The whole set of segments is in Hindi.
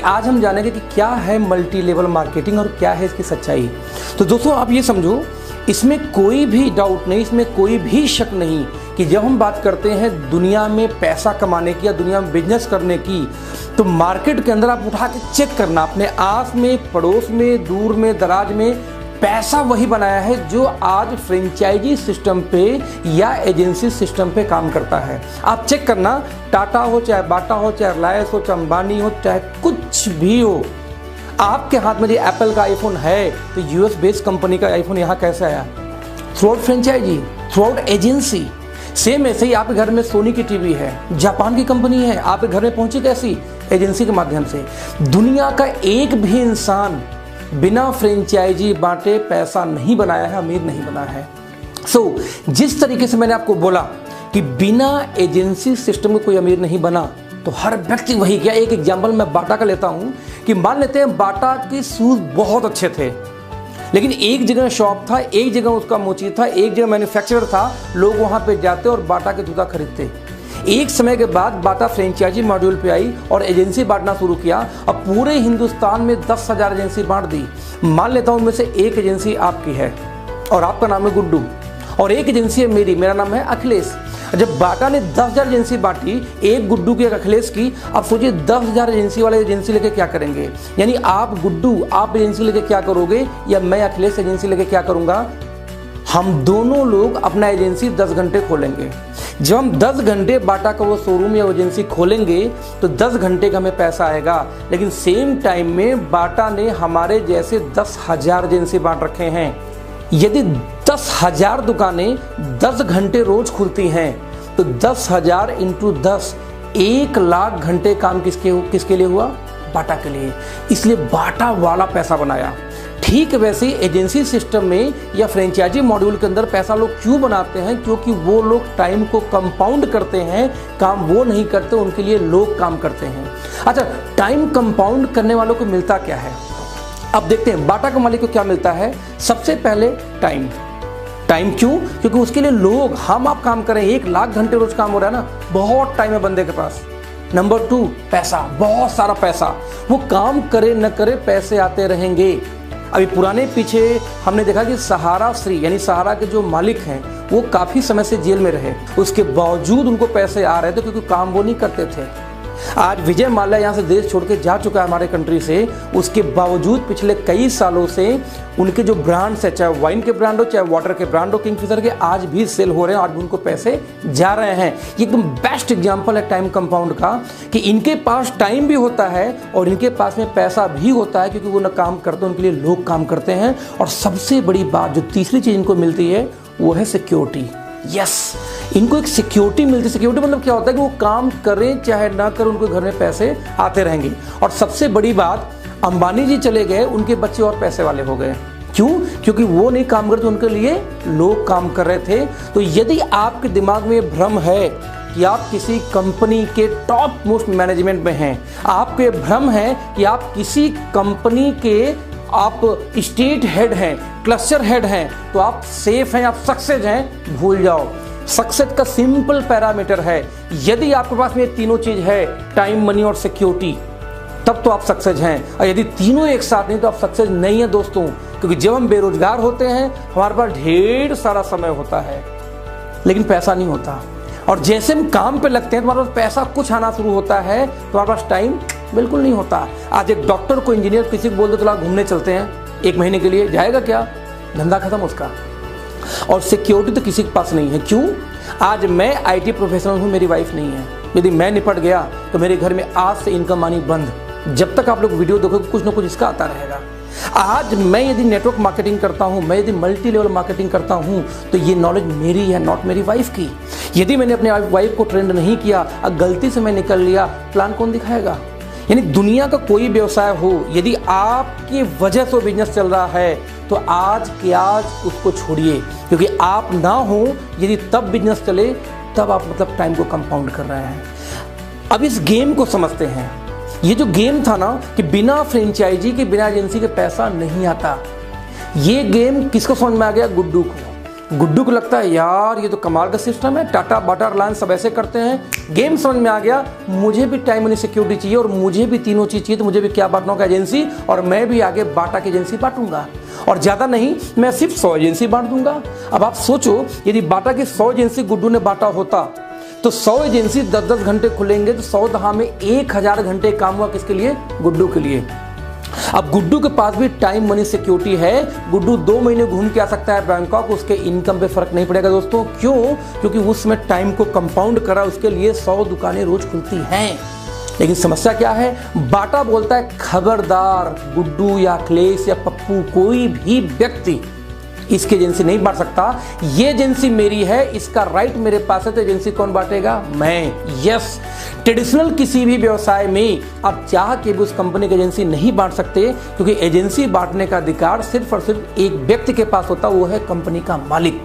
आज हम जानेंगे कि क्या है मल्टी लेवल मार्केटिंग और क्या है इसकी सच्चाई। तो दोस्तों आप ये समझो, इसमें कोई भी डाउट नहीं, इसमें कोई भी शक नहीं कि जब हम बात करते हैं दुनिया में पैसा कमाने की या दुनिया में बिजनेस करने की, तो मार्केट के अंदर आप उठा के चेक करना, अपने आस में, पड़ोस में, दूर में, दराज में पैसा वही बनाया है जो आज फ्रेंचाइजी सिस्टम पे या एजेंसी सिस्टम पे काम करता है। आप चेक करना, टाटा हो, चाहे बाटा हो, चाहे रिलायंस हो, चाहे अंबानी हो, चाहे कुछ भी हो, आपके हाथ में जो एप्पल का आईफोन है तो यूएस बेस्ड कंपनी का आईफोन यहाँ कैसे आया? Throughout franchise, throughout agency. Same ऐसे ही आपके घर में सोनी की टीवी है, जापान की कंपनी है, आपके घर में पहुंची कैसी? एजेंसी के माध्यम से। दुनिया का एक भी इंसान बिना फ्रेंचाइजी बांटे पैसा नहीं बनाया है, अमीर नहीं बना है। जिस तरीके से मैंने आपको बोला कि बिना एजेंसी सिस्टम में कोई अमीर नहीं बना, तो हर व्यक्ति वही किया। एक एग्जाम्पल मैं बाटा का लेता हूं कि मान लेते हैं बाटा के शूज बहुत अच्छे थे, लेकिन एक जगह शॉप था, एक जगह उसका मोची था, एक जगह मैन्युफैक्चरर था, लोग वहां पे जाते और बाटा के जूता खरीदते। एक समय के बाद बाटा फ्रेंचाइजी मॉड्यूल पे आई और एजेंसी बांटना शुरू किया। अब पूरे हिंदुस्तान में 10,000 एजेंसी बांट दी। मान लेता हूं उनमें से एक एजेंसी आपकी है और आपका नाम है गुड्डू, और एक एजेंसी है मेरी, मेरा नाम है अखिलेश। जब बाटा ने 10,000 एजेंसी बांटी, एक गुड्डू की, एक अखिलेश की, अब सोचिए 10,000 एजेंसी वाले एजेंसी लेके क्या करेंगे? यानी आप गुड्डू, आप एजेंसी लेके क्या करोगे, या मैं अखिलेश एजेंसी लेके क्या करूंगा? हम दोनों लोग अपना एजेंसी 10 घंटे खोलेंगे। जब हम 10 घंटे बाटा का वो शोरूम या एजेंसी खोलेंगे तो 10 घंटे का हमें पैसा आएगा, लेकिन सेम टाइम में बाटा ने हमारे जैसे 10,000 एजेंसी बांट रखे हैं। यदि 10,000 दुकानें 10 घंटे रोज खुलती हैं तो 10,000 इंटू 10, 1,00,000 घंटे काम किसके लिए हुआ? बाटा के लिए। इसलिए बाटा वाला पैसा बनाया। ठीक वैसे ही एजेंसी सिस्टम में या फ्रेंचाइजी मॉड्यूल के अंदर पैसा लोग क्यों बनाते हैं? क्योंकि वो लोग टाइम को कंपाउंड करते हैं। काम वो नहीं करते, उनके लिए लोग काम करते हैं। अच्छा, टाइम कंपाउंड करने वालों को मिलता क्या है? अब देखते हैं बाटा के मालिक को क्या मिलता है। सबसे पहले टाइम। टाइम क्यों? क्योंकि उसके लिए लोग, हम आप काम करें, 1,00,000 घंटे रोज काम हो रहा है ना, बहुत टाइम है बंदे के पास। नंबर 2, पैसा, बहुत सारा पैसा। वो काम करे न करे पैसे आते रहेंगे। अभी पुराने पीछे हमने देखा कि सहारा श्री यानी सहारा के जो मालिक हैं वो काफ़ी समय से जेल में रहे, उसके बावजूद उनको पैसे आ रहे थे क्योंकि काम वो नहीं करते थे। आज विजय माल्या यहाँ से देश छोड़ के जा चुका है हमारे कंट्री से, उसके बावजूद पिछले कई सालों से उनके जो ब्रांड्स है, चाहे वाइन के ब्रांड हो, चाहे वाटर के ब्रांड हो, किंगफिशर के, आज भी सेल हो रहे हैं, आज भी उनको पैसे जा रहे हैं। ये एकदम बेस्ट एग्जांपल है टाइम कंपाउंड का कि इनके पास टाइम भी होता है और इनके पास में पैसा भी होता है, क्योंकि वो ना काम करते, उनके लिए लोग काम करते हैं। और सबसे बड़ी बात, जो तीसरी चीज़ इनको मिलती है, वो है सिक्योरिटी। यस, इनको एक सिक्योरिटी मिलती है। सिक्योरिटी मतलब क्या होता है कि वो काम करें चाहे ना करें, उनके घर में पैसे आते रहेंगे। और सबसे बड़ी बात, अंबानी जी चले गए, उनके बच्चे और पैसे वाले हो गए। क्यों? क्योंकि वो नहीं काम करते, उनके लिए लोग काम कर रहे थे। तो यदि आपके दिमाग में भ्रम है कि आप किसी कंपनी के टॉप मोस्ट मैनेजमेंट में हैं, आपके भ्रम है कि आप किसी कंपनी के आप स्टेट हेड हैं, क्लस्टर हेड हैं, तो आप सेफ हैं, आप सक्सेस हैं, भूल जाओ। सक्सेस का सिंपल पैरामीटर है, यदि आपके पास में तीनों चीज है, टाइम, मनी और सिक्योरिटी, तब तो आप सक्सेस हैं। और यदि तीनों एक साथ नहीं तो आप सक्सेस नहीं है दोस्तों। क्योंकि जब हम बेरोजगार होते हैं, हमारे पास ढेर सारा समय होता है लेकिन पैसा नहीं होता। और जैसे हम काम पे लगते हैं, तुम्हारे पास पैसा कुछ आना शुरू होता है, तुम्हारे पास टाइम बिल्कुल नहीं होता। आज एक डॉक्टर को, इंजीनियर किसी को बोल दो चलो घूमने चलते हैं 1 महीने के लिए, जाएगा क्या? धंधा खत्म उसका। और सिक्योरिटी तो किसी के पास नहीं है। क्यों? आज मैं आईटी प्रोफेशनल हूँ, मेरी वाइफ नहीं है। यदि मैं निपट गया तो मेरे घर में आज से इनकम आनी बंद। जब तक आप लोग वीडियो देखोगे कुछ ना कुछ इसका आता रहेगा। आज मैं यदि नेटवर्क मार्केटिंग करता हूं, मैं यदि मल्टी लेवल मार्केटिंग करता हूं, तो ये नॉलेज मेरी है, नॉट मेरी वाइफ की। यदि मैंने अपने वाइफ को ट्रेंड नहीं किया, गलती से मैं निकल लिया, प्लान कौन दिखाएगा? यानी दुनिया का कोई व्यवसाय हो, यदि आपकी वजह से बिजनेस चल रहा है तो आज के आज उसको छोड़िए, क्योंकि आप ना हो यदि तब बिजनेस चले, तब आप मतलब टाइम को कंपाउंड कर रहे हैं। अब इस गेम को समझते हैं। ये जो गेम था ना कि बिना फ्रेंचाइजी के, बिना एजेंसी के पैसा नहीं आता, ये गेम किसको समझ में आ गया? गुड्डू को। गुड्डू को लगता है यार ये तो कमाल का सिस्टम है, टाटा बाटा रिलायंस सब ऐसे करते हैं। गेम समझ में आ गया, मुझे भी टाइम मनी सिक्योरिटी चाहिए और मुझे भी तीनों चीज़ चाहिए, तो मुझे भी क्या बांटना होगा, एजेंसी, और मैं भी आगे बाटा की एजेंसी बांटूंगा और ज़्यादा नहीं, मैं सिर्फ 100 एजेंसी बांट दूंगा। अब आप सोचो यदि बाटा की 100 एजेंसी गुड्डू ने बांटा होता तो 100 एजेंसी 10-10 घंटे खुलेंगे, तो 100 दहा में 1000 घंटे काम हुआ किसके लिए, गुड्डू के लिए। अब गुड्डू के पास भी टाइम मनी सिक्योरिटी है, गुड्डू 2 महीने घूम के आ सकता है बैंकॉक, उसके इनकम पे फर्क नहीं पड़ेगा दोस्तों। क्यों? क्योंकि उसमें टाइम को कंपाउंड करा, उसके लिए 100 दुकानें रोज खुलती हैं। लेकिन समस्या क्या है, बाटा बोलता है खबरदार गुड्डू या अखिलेश या पप्पू कोई भी व्यक्ति इसकी एजेंसी नहीं बांट सकता, ये एजेंसी मेरी है, इसका राइट मेरे पास है, तो एजेंसी कौन बांटेगा, मैं। यस, ट्रेडिशनल किसी भी व्यवसाय में आप चाह के भी उस कंपनी की एजेंसी नहीं बांट सकते, क्योंकि एजेंसी बांटने का अधिकार सिर्फ और सिर्फ एक व्यक्ति के पास होता, वो है कंपनी का मालिक।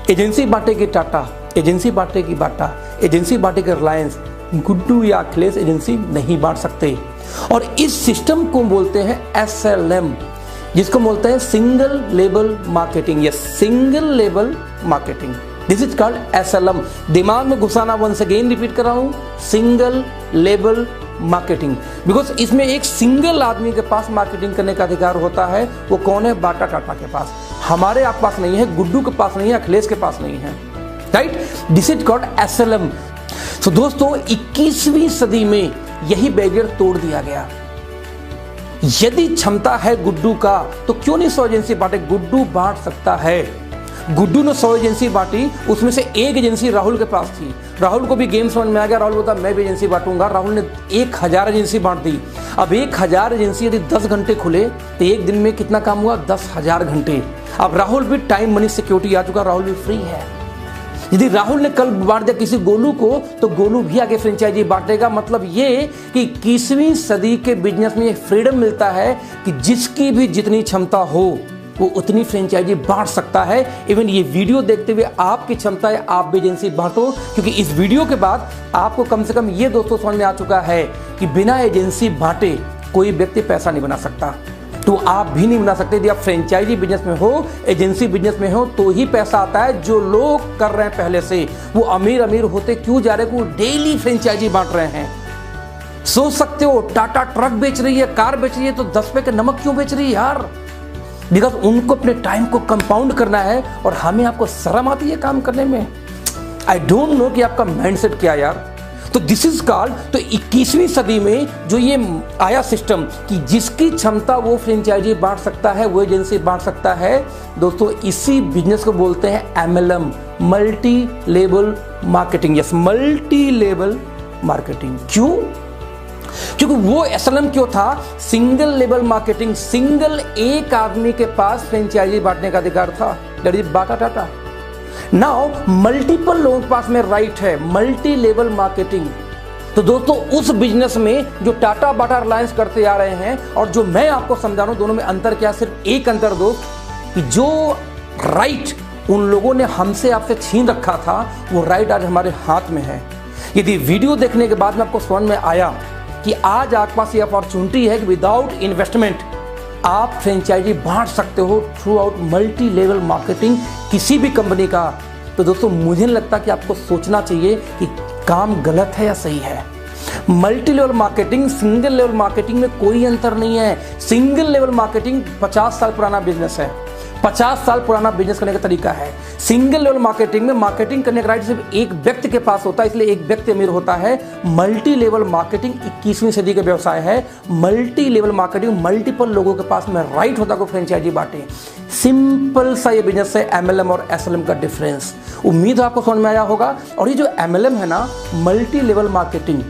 एजेंसी बांटेगी टाटा, एजेंसी बांटेगी बाटा, एजेंसी बांटेगी रिलायंस, गुड्डू या अखिलेश एजेंसी नहीं बांट सकते। और इस सिस्टम को बोलते हैं SLM, जिसको बोलते हैं single label marketing. Yes, single label marketing, this is called SLM। दिमाग में घुसाना, वंस अगेन रिपीट कर रहा हूं, सिंगल लेबल मार्केटिंग, बिकॉज इसमें एक सिंगल आदमी के पास मार्केटिंग करने का अधिकार होता है। वो कौन है, बाटा टाटा के पास, हमारे आप पास नहीं है, गुड्डू के पास नहीं है, अखिलेश के पास नहीं है, right. This is called SLM। तो दोस्तों 21वीं सदी में यही बैरियर तोड़ दिया गया। यदि क्षमता है गुड्डू का तो क्यों नहीं 100 एजेंसी बांटे, गुड्डू बांट सकता है। गुड्डू ने 100 एजेंसी बांटी, उसमें से एक एजेंसी राहुल के पास थी, राहुल को भी गेम समझ में आ गया, राहुल बोलता मैं भी एजेंसी बांटूंगा, राहुल ने 1000 एजेंसी बांट दी। अब 1000 एजेंसी यदि 10 घंटे खुले तो एक दिन में कितना काम हुआ, 10,000 घंटे। अब राहुल भी टाइम मनी सिक्योरिटी आ चुका, राहुल भी फ्री है। यदि राहुल ने कल बांट दिया किसी गोलू को, तो गोलू भी आगे फ्रेंचाइजी बांटेगा। मतलब ये कि 21वीं सदी के बिजनेस में ये फ्रीडम मिलता है कि जिसकी भी जितनी क्षमता हो वो उतनी फ्रेंचाइजी बांट सकता है। इवन ये वीडियो देखते हुए आपकी क्षमता है, आप भी एजेंसी बांटो, क्योंकि इस वीडियो के बाद आपको कम से कम ये दोस्तों समझ में आ चुका है कि बिना एजेंसी बांटे कोई व्यक्ति पैसा नहीं बना सकता। तो आप भी नहीं बना सकते। यदि आप फ्रेंचाइजी बिजनेस में हो, एजेंसी बिजनेस में हो, तो ही पैसा आता है। जो लोग कर रहे हैं पहले से, वो अमीर अमीर होते क्यों जा रहे हैं, वो डेली फ्रेंचाइजी बांट रहे हैं। सोच सकते हो टाटा ट्रक बेच रही है, कार बेच रही है, तो 10 रुपए का नमक क्यों बेच रही है यार, बिकॉज उनको अपने टाइम को कंपाउंड करना है। और हमें आपको शर्म आती है काम करने में। आई डोंट नो कि आपका माइंडसेट क्या यार। तो दिस इज कॉल्ड, तो 21वीं सदी में जो ये आया सिस्टम कि जिसकी क्षमता वो फ्रेंचाइजी बांट सकता है, वो एजेंसी बांट सकता है, दोस्तों इसी बिजनेस को बोलते हैं MLM, multi level marketing. Yes, multi level marketing. क्यों? क्योंकि वो SLM क्यों था, सिंगल लेवल मार्केटिंग, सिंगल एक आदमी के पास फ्रेंचाइजी बांटने का अधिकार था, that is Bata Tata. Now multiple लोगों के पास में राइट है, मल्टी लेवल मार्केटिंग। तो दोस्तों उस बिजनेस में जो टाटा बाटा रिलायंस करते आ रहे हैं और जो मैं आपको समझा रहा हूं, दोनों में अंतर क्या, सिर्फ एक अंतर दोस्त, कि जो राइट उन लोगों ने हमसे आपसे छीन रखा था, वो राइट आज हमारे हाथ में है। यदि वीडियो देखने के बाद में आपको समझ में आया कि आज आपके पास ये अपॉर्चुनिटी है कि विदाउट इन्वेस्टमेंट आप फ्रेंचाइजी बांट सकते हो through out multi level marketing किसी भी कंपनी का, तो दोस्तों मुझे नहीं लगता कि आपको सोचना चाहिए कि काम गलत है या सही है। Multi level marketing, single level marketing में कोई अंतर नहीं है। सिंगल लेवल मार्केटिंग 50 साल पुराना बिजनेस है, 50 साल पुराना बिजनेस करने का तरीका है। सिंगल लेवल मार्केटिंग में मार्केटिंग करने का राइट सिर्फ एक व्यक्ति के पास होता है, इसलिए एक व्यक्ति अमीर होता है। मल्टी लेवल मार्केटिंग 21वीं सदी का व्यवसाय है। मल्टी लेवल मार्केटिंग मल्टीपल लोगों के पास में राइट होता है को फ्रेंचाइजी बांटे। सिंपल सा ये बिजनेस है MLM और SLM का डिफरेंस। उम्मीद है आपको समझ में आया होगा। और ये जो MLM है ना, मल्टी लेवल मार्केटिंग,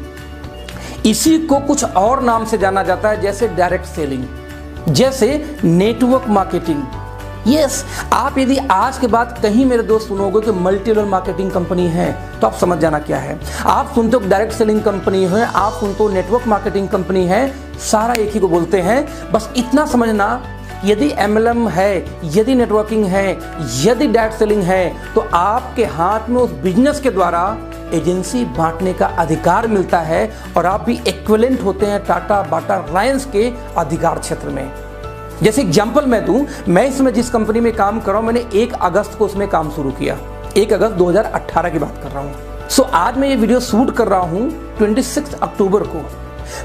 इसी को कुछ और नाम से जाना जाता है, जैसे डायरेक्ट सेलिंग, जैसे नेटवर्क मार्केटिंग। यस, आप यदि आज के बाद कहीं मेरे दोस्त सुनोगे कि मल्टी लेवल मार्केटिंग कंपनी है, तो आप समझ जाना क्या है। आप सुनते हो डायरेक्ट सेलिंग कंपनी है, आप सुनते हो नेटवर्क मार्केटिंग कंपनी है, सारा एक ही को बोलते हैं। बस इतना समझना, यदि MLM है, यदि नेटवर्किंग है, यदि डायरेक्ट सेलिंग है, तो आपके हाथ में उस बिजनेस के द्वारा एजेंसी बांटने का अधिकार मिलता है और आप भी इक्विवेलेंट होते हैं टाटा बाटा रिलायंस के अधिकार क्षेत्र में। जैसे एग्जाम्पल मैं दूं, मैं इसमें जिस कंपनी में काम कर रहा हूं, मैंने 1 अगस्त को उसमें काम शुरू किया। 1 अगस्त 2018 की बात कर रहा हूं। सो आज मैं ये वीडियो शूट कर रहा हूं 26 अक्टूबर को।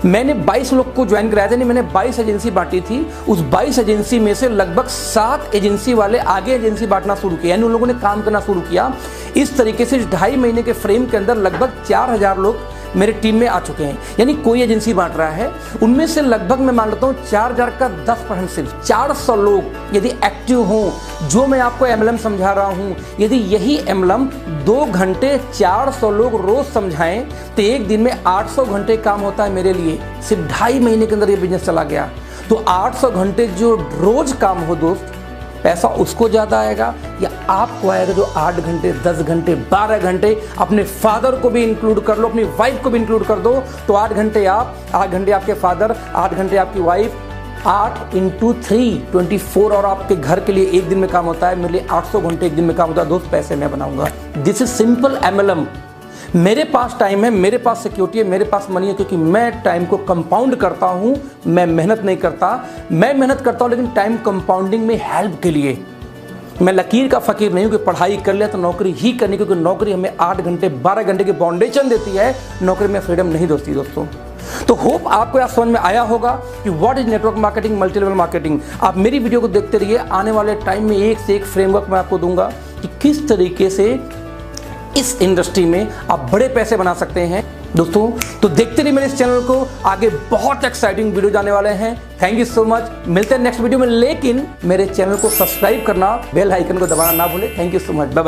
मैंने 22 लोग को ज्वाइन कराया था, नहीं मैंने 22 एजेंसी बांटी थी। उस 22 एजेंसी में से लगभग 7 एजेंसी वाले आगे एजेंसी बांटना शुरू किया, यानी उन लोगों ने काम करना शुरू किया। इस तरीके से 2.5 महीने के फ्रेम के अंदर लगभग 4000 लोग मेरे टीम में आ चुके हैं। यानी कोई एजेंसी बांट रहा है, उनमें से लगभग मैं मान लेता हूँ 4000 का 10% सिर्फ 400 लोग यदि एक्टिव हों, जो मैं आपको एमएलएम समझा रहा हूँ, यदि यही एमएलएम 2 घंटे 400 लोग रोज समझाएं तो एक दिन में 800 घंटे काम होता है मेरे लिए। सिर्फ 2.5 महीने के अंदर ये बिजनेस चला गया। तो 800 घंटे जो रोज काम हो दोस्त, पैसा उसको ज़्यादा आएगा या आपको आएगा जो 8 घंटे 10 घंटे 12 घंटे, अपने फादर को भी इंक्लूड कर लो, अपनी वाइफ को भी इंक्लूड कर दो, तो 8 घंटे आप, 8 घंटे आपके फादर, 8 घंटे आपकी वाइफ, 8 × 3 24 और आपके घर के लिए एक दिन में काम होता है। मेरे लिए 800 घंटे एक दिन में काम होता है दोस्त, पैसे मैं बनाऊंगा। This is simple MLM. मेरे पास टाइम है, मेरे पास सिक्योरिटी है, मेरे पास मनी है, क्योंकि मैं टाइम को कंपाउंड करता हूं। मैं मेहनत नहीं करता, मैं मेहनत करता हूं लेकिन टाइम कंपाउंडिंग में हेल्प के लिए। मैं लकीर का फकीर नहीं हूं कि पढ़ाई कर लिया तो नौकरी ही करनी, क्योंकि नौकरी हमें 8 घंटे 12 घंटे की फाउंडेशन देती है, नौकरी में फ्रीडम नहीं दोस्ती दोस्तों। तो होप आपको यह समझ में आया होगा कि what is network marketing, multi level marketing. आप मेरी वीडियो को देखते रहिए, आने वाले टाइम में एक से एक फ्रेमवर्क मैं आपको दूंगा कि किस तरीके से इस इंडस्ट्री में आप बड़े पैसे बना सकते हैं दोस्तों। तो देखते रहिए मेरे इस चैनल को, आगे बहुत एक्साइटिंग वीडियो जाने वाले हैं। थैंक यू सो मच, मिलते हैं नेक्स्ट वीडियो में, लेकिन मेरे चैनल को सब्सक्राइब करना, बेल आइकन को दबाना ना भूलें। Thank you so much, bye bye.